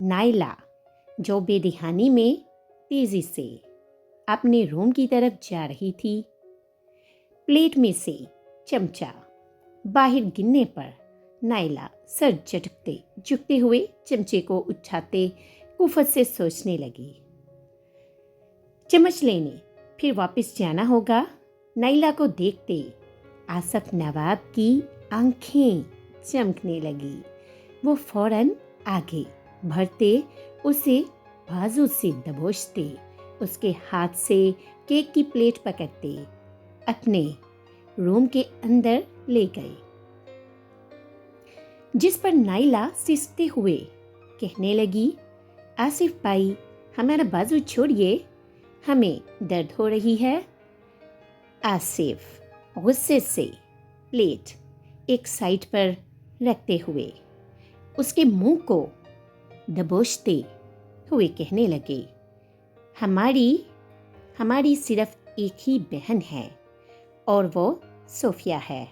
Naila, जो बेदिहानी में तेजी से अपने रूम की तरफ जा रही थी, प्लेट में से चमचा बाहर गिरने पर नाइला सर झुकते हुए चमचे को उठाते कुफत से सोचने लगी, चम्मच लेने फिर वापस जाना होगा। नाइला को देखते आसफ नवाब की आंखें चमकने लगी। वो फौरन आगे बढ़ते उसे बाजू से दबोचते, उसके हाथ से केक की प्लेट पकड़ते अपने रूम के अंदर ले गए, जिस पर नाइला सिसकते हुए कहने लगी, आसिफ भाई, हमारा बाजू छोड़िए, हमें दर्द हो रही है। आसिफ गुस्से से प्लेट एक साइड पर रखते हुए उसके मुंह को दबोचते हुए कहने लगे, हमारी सिर्फ एक ही बहन है और वो सोफिया है।